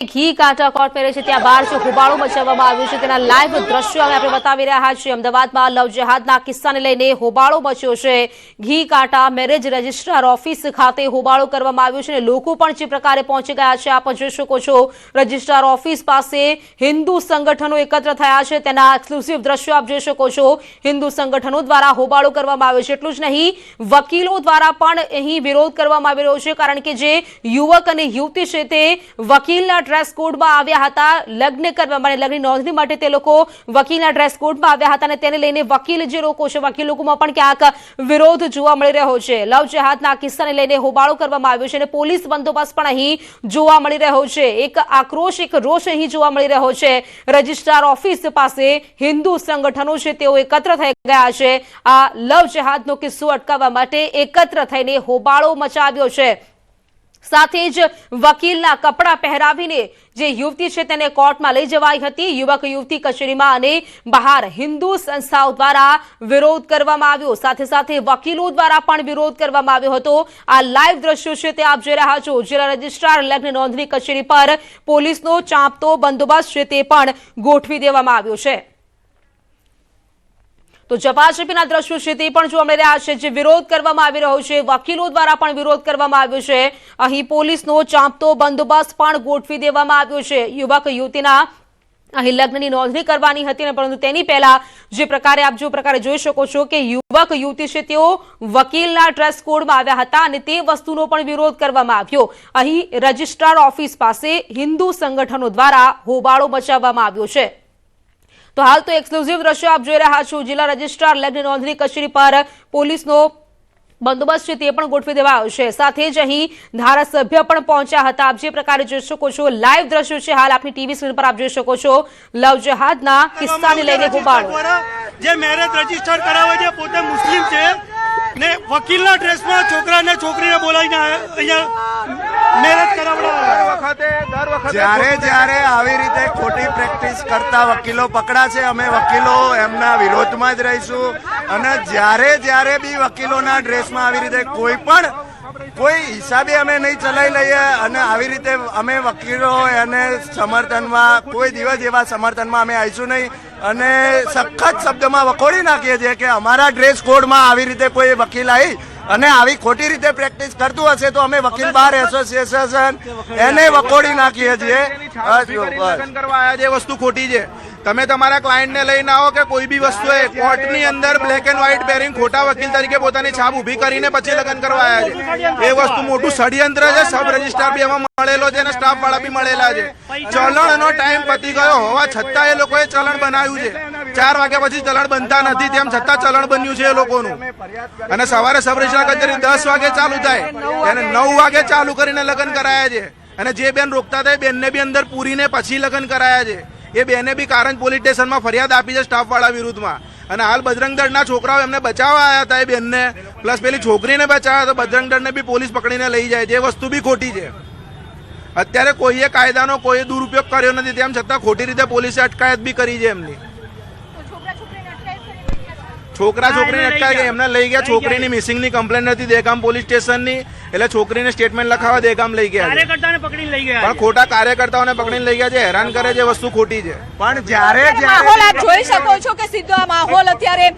ઘી કાંટા કોર્ટ પહેરે છે ત્યાં બહાર જો હોબાળો મચાવવામાં આવ્યો છે તેના લાઈવ દ્રશ્યો અમે આપણે બતાવી રહ્યા છીએ। અમદાવાદમાં લવ જેહાદના કિસ્સાને લઈને હોબાળો મચ્યો છે। ઘી કાંટા મેરેજ રજિસ્ટ્રાર ઓફિસ ખાતે હોબાળો કરવામાં આવ્યો છે અને લોકો પણ જે પ્રકારે પહોંચી ગયા છે આપ જોઈ શકો છો। રજિસ્ટ્રાર ઓફિસ પાસે હિન્દુ સંગઠનો એકત્ર થયા છે તેના એક્સક્લુઝિવ દ્રશ્યો આપ જોઈ શકો છો। હિન્દુ સંગઠનો દ્વારા હોબાળો કરવામાં આવ્યો છે। એટલું જ નહીં, વકીલો દ્વારા પણ અહીં વિરોધ કરવામાં આવી રહ્યો છે કારણ કે જે યુવક અને યુવતી છે તે વકીલના ડ્રેસ કોડમાં આવ્યા હતા લગ્ન કરવા માટે, લગ્નની નોંધણી માટે તે લોકો વકીલના ડ્રેસ કોડમાં આવ્યા હતા અને તેને લઈને વકીલ જે લોકો છે વકીલ લોકોમાં પણ ક્યાંક વિરોધ જોવા મળી રહ્યો છે। લવ જેહાદના કિસ્સાને લઈને હોબાળો કરવામાં આવ્યો છે અને પોલીસ બંદોબસ્ત પણ અહીં જોવા મળી રહ્યો છે। એક આક્રોશ, એક રોષ અહીં જોવા મળી રહ્યો છે। રજિસ્ટ્રાર ઓફિસ પાસે હિન્દુ સંગઠનો છે તેઓ એકત્ર થઈ ગયા છે આ લવ જેહાદનો કિસ્સો અટકાવવા માટે એકત્ર થઈને હોબાળો મચાવ્યો છે। સાથે જ વકીલના કપડા પહેરાવીને જે યુવતી છે તેને કોર્ટમાં લઈ જવાઈ હતી। યુવક યુવતી કચેરીમાં અને બહાર હિન્દુ સંસ્થાઓ દ્વારા વિરોધ કરવામાં આવ્યો, સાથે સાથે વકીલો દ્વારા પણ વિરોધ કરવામાં આવ્યો હતો। આ લાઈવ દ્રશ્યો છે તે આપ જોઈ રહ્યા છો। જિલ્લા રજિસ્ટ્રાર લગ્ન નોંધણી કચેરી પર પોલીસનો ચાંપતો બંદોબસ્ત છે તે પણ ગોઠવી દેવામાં આવ્યો છે। તો ઝપાઝપીના દ્રશ્યો છે તે પણ જોવા મળી રહ્યા છે। જે વિરોધ કરવામાં આવી રહ્યો છે, વકીલો દ્વારા પણ વિરોધ કરવામાં આવ્યો છે। અહીં પોલીસનો ચાંપતો બંદોબસ્ત પણ ગોઠવી દેવામાં આવ્યો છે। યુવક યુવતીના અહીં લગ્નની નોંધણી કરવાની હતી પરંતુ તેની પહેલા જે પ્રકારે આપ જોઈ શકો છો કે યુવક યુવતી છે તેઓ વકીલના ડ્રેસ કોડમાં આવ્યા હતા અને તે વસ્તુનો પણ વિરોધ કરવામાં આવ્યો। અહીં રજિસ્ટ્રાર ઓફિસ પાસે હિન્દુ સંગઠનો દ્વારા હોબાળો મચાવવામાં આવ્યો છે। તો હાલ તો એક્સક્લુઝિવ દ્રશ્યો આપ જોઈ રહ્યા છો। જિલ્લા રજિસ્ટ્રાર લગ્ન નોંધણી કચેરી પર પોલીસનો બંદોબસ્ત છે તે પણ ગોઠવી દેવાયો છે। સાથે જ અહીં ધારાસભ્ય પણ પહોંચ્યા હતા। આપ જે પ્રકારે જોઈ શકો છો લાઈવ દ્રશ્યો છે હાલ આપની ટીવી સ્ક્રીન પર આપ જોઈ શકો છો। લવ જેહાદના કિસ્સાને લઈને હોબાળો જે મેરેજ રજીસ્ટર કરાવે છે પોતે મુસ્લિમ છે ને વકીલના ડ્રેસમાં છોકરાને છોકરીને બોલાવીને અહીંયા મેરેજ કરાવડાવે। જ્યારે આવી રીતે ખોટી પ્રેક્ટિસ કરતા વકીલો પકડા છે અમે વકીલો એમના વિરોધમાં જ રહીશું અને જ્યારે બી વકીલોના ડ્રેસમાં આવી રીતે કોઈ હિસાબે અમે નહીં ચલાવી લઈએ અને આવી રીતે અમે વકીલો એને સમર્થનમાં કોઈ દિવસ એવા સમર્થનમાં અમે આવીશું નહીં અને સખત શબ્દમાં વખોડી નાખીએ છીએ કે અમારા ડ્રેસ કોડમાં આવી રીતે કોઈ વકીલ આવી અને આવી ખોટી રીતે પ્રેક્ટિસ કરતું હશે તો અમે વકીલ બાર એસોસિએશન એને વખોડી નાખીએ છીએ। વસ્તુ ખોટી છે। તમે તમારા ક્લાયન્ટને લઈને આવો કે કોઈ બી વસ્તુ કોર્ટની અંદર બ્લેક એન્ડ વ્હાઇટ પહેરીને ખોટા વકીલ તરીકે પોતાની છાપ ઉભી કરીને પછી લગ્ન કરવા આવ્યા છે। એ વસ્તુ મોટું ષડયંત્ર છે। સબ રજિસ્ટ્રાર બી એમાં મળેલો છે અને સ્ટાફ વાળા બી મળેલા છે। ચલણનો ટાઈમ પતી ગયો હોવા છતાં એ લોકોએ ચલણ બનાવ્યું છે। 4 વાગ્યા પછી ચલણ બનતા નથી તેમ છતાં ચલણ બન્યું છે એ લોકોનું અને સવારે સબ રજિસ્ટ્રાર કચેરી 10 વાગે ચાલુ થાય અને 9 વાગે ચાલુ કરીને લગ્ન કરાયા છે અને જે બેન રોકતા હતા એ બેનને બી અંદર પૂરીને પછી લગ્ન કરાયા છે। એ બેને બી કારંજ પોલીસ સ્ટેશનમાં ફરિયાદ આપી છે સ્ટાફ વાળા વિરુદ્ધમાં અને હાલ બજરંગ દળના છોકરાઓ એમને બચાવવા આવ્યા હતા એ બેનને પ્લસ પેલી છોકરીને બચાવ્યા તો બજરંગ દળને બી પોલીસ પકડીને લઈ જાય છે। એ વસ્તુ બી ખોટી છે। અત્યારે કોઈએ કાયદાનો કોઈ દુરુપયોગ કર્યો નથી તેમ છતાં ખોટી રીતે પોલીસે અટકાયત બી કરી છે એમની। છોકરા છોકરીને અટકાય ગયા, એમને લઈ ગયા। છોકરીની મિસિંગની કમ્પ્લેન હતી દેગામ પોલીસ સ્ટેશનની એટલે છોકરીને સ્ટેટમેન્ટ લખાવવા દેગામ લઈ ગયા પણ ખોટા કાર્યકર્તાઓને પકડીને લઈ ગયા છે। હેરાન કરે છે, વસ્તુ ખોટી છે। પણ જ્યારે માહોલ આપ જોઈ શકો છો કે સીધો આ માહોલ અત્યારે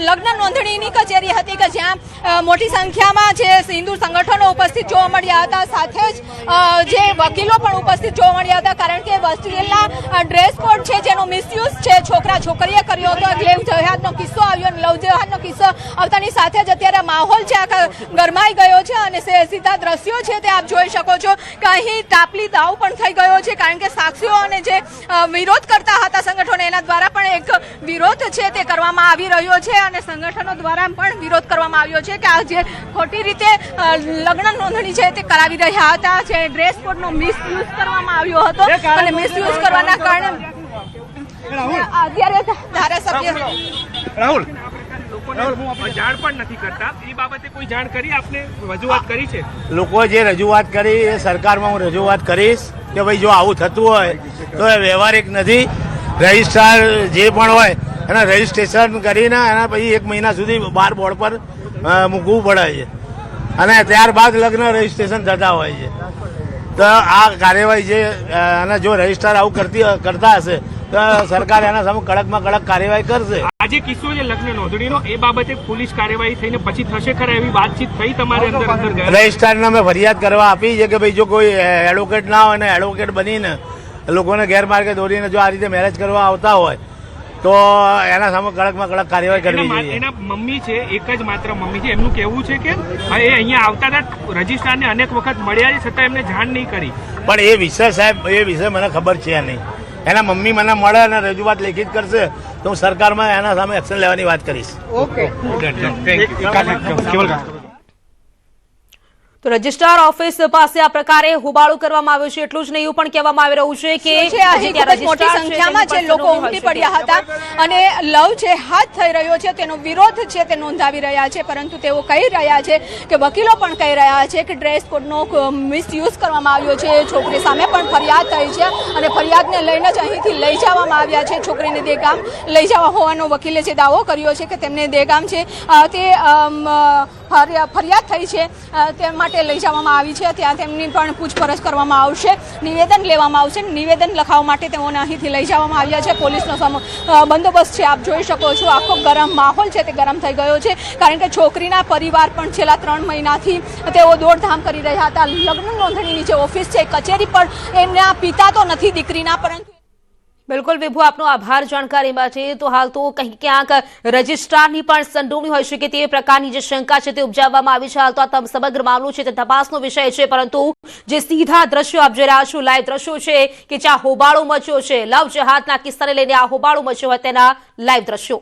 લગ્ન નોંધણીની કચેરી હતી કે જ્યાં મોટી સંખ્યામાં જે હિન્દુ સંગઠનો ઉપસ્થિત જોવા મળ્યા હતા, સાથે જ જે વકીલો પણ ઉપસ્થિત જોવા મળ્યા હતા કારણ કે વકીલના ડ્રેસ કોડ છે જેનો મિસયુઝ છે છોકરા છોકરીએ કર્યો હતો। લવ જેહાદનો કિસ્સો આવ્યો અને લવ જેહાદનો કિસ્સો આવતાની સાથે જ અત્યારે માહોલ છે આખા ગરમાઈ ગયો છે અને સીધા દ્રશ્યો છે તે આપ જોઈ શકો છો કે અહીં તાપલી દાવ પણ થઈ ગયો છે કારણ કે સાક્ષીઓ અને જે વિરોધ કરતા હતા સંગઠનો એના દ્વારા પણ એક વિરોધ છે તે કરવામાં આવી રહ્યો છે અને સંગઠનો દ્વારા પણ વિરોધ કરવામાં આવ્યો છે કે આ જે ખોટી રીતે લગ્ન નોંધણી છે તે કરાવી રહ્યા હતા, જે ડ્રેસ કોડનો મિસયુઝ કરવામાં આવ્યો હતો અને મિસયુઝ કરવાના કારણે અત્યારે ધારાસભ્ય રાહુલ જાણ પણ નથી કરતા એ બાબતે કોઈ જાણ કરી આપને રજૂઆત કરી છે? લોકો જે રજૂઆત કરી એ સરકારમાં હું રજૂઆત કરીશ કે ભાઈ જો આવું થતું હોય તો એ વ્યવહારિક નથી। રજિસ્ટ્રાર જે પણ હોય એને રજિસ્ટ્રેશન કરીને એના પછી 1 મહિના સુધી બાર બોર્ડ પર મૂકવું પડે છે અને ત્યારબાદ લગ્ન રજિસ્ટ્રેશન થતા હોય છે। તો આ કાર્યવાહી જે અને જો રજિસ્ટ્રાર આવું કરતા હશે તો સરકાર એના સામે કડકમાં કડક કાર્યવાહી કરશે. આજે કિસ્સો છે લગ્ન નોંધણીનો, એ બાબતે પોલીસ કાર્યવાહી થઈને પછી થશે ખરા એવી વાતચીત થઈ તમારે અંદર ગયા? રજિસ્ટ્રારને અમે ફરિયાદ કરવા આપી છે કે ભાઈ જો કોઈ એડવોકેટ ના હોય ને એડવોકેટ બનીને લોકોને ગેરમાર્ગે દોરીને જો આ રીતે મેરેજ કરવા આવતા હોય તો એના સામે કડકમાં કડક કાર્યવાહી કરવી જોઈએ. એના મમ્મી છે, એક જ માત્ર મમ્મી છે, એમનું કહેવું છે કે એ અહીંયા આવતા હતા, રજિસ્ટ્રારને અનેક વખત મળ્યા છે છતાં એમને જાણ નહીં કરી. પણ એ વિષય સાહેબ, એ વિષય મને ખબર છે નહીં. એના મમ્મી મને મળે અને રજૂઆત લેખિત કરશે તો હું સરકારમાં એના સામે એક્શન લેવાની વાત કરીશ. તો રજિસ્ટ્રાર ઓફિસ પાસે આ પ્રકારે હોબાળો કરવામાં આવ્યો છે. એટલું જ નહીં, એવું પણ કહેવામાં આવી રહ્યું છે કે અહીં ખૂબ જ મોટી સંખ્યામાં જે લોકો ઉમટી પડ્યા હતા અને લવ જે હાથ થઈ રહ્યો છે તેનો વિરોધ છે તે નોંધાવી રહ્યા છે, પરંતુ તેઓ કહી રહ્યા છે કે વકીલો પણ કહી રહ્યા છે કે ડ્રેસ કોડનો મિસયુઝ કરવામાં આવ્યો છે. છોકરી સામે પણ ફરિયાદ થઈ છે અને ફરિયાદને લઈને જ અહીંથી લઈ જવામાં આવ્યા છે. છોકરીને દેગામ લઈ જવા હોવાનો વકીલે જે દાવો કર્યો છે કે તેમને દેગામ છે તે ફરિયાદ થઈ છે તે માટે લઈ જવામાં આવી છે. ત્યાં તેમની પણ પૂછપરછ કરવામાં આવશે, નિવેદન લેવામાં આવશે. નિવેદન લખાવવા માટે તેઓને અહીંથી લઈ જવામાં આવ્યા છે. પોલીસનો બંદોબસ્ત છે, આપ જોઈ શકો છો. આખો ગરમ માહોલ છે તે ગરમ થઈ ગયો છે, કારણ કે છોકરીના પરિવાર પણ છેલ્લા 3 મહિનાથી તેઓ દોડધામ કરી રહ્યા હતા. લગ્ન નોંધણીની જે ઓફિસ છે, કચેરી પણ એમના પિતા તો નથી દીકરીના, પરંતુ બિલકુલ વિભુ, આપનો આભાર જાણકારી માટે. તો હાલ તો કંઈક ક્યાંક રજિસ્ટ્રારની પણ સંડોવણી હોઈ શકે તે પ્રકારની જે શંકા છે તે ઉપજાવવામાં આવી છે. હાલ તો આ સમગ્ર મામલો છે તે તપાસનો વિષય છે, પરંતુ જે સીધા દ્રશ્યો આપ જોઈ રહ્યા છો, લાઈવ દ્રશ્યો છે કે જ્યાં હોબાળો મચ્યો છે, લવ જેહાદના કિસ્સાને લઈને આ હોબાળો મચ્યો હોય તેના લાઈવ દ્રશ્યો.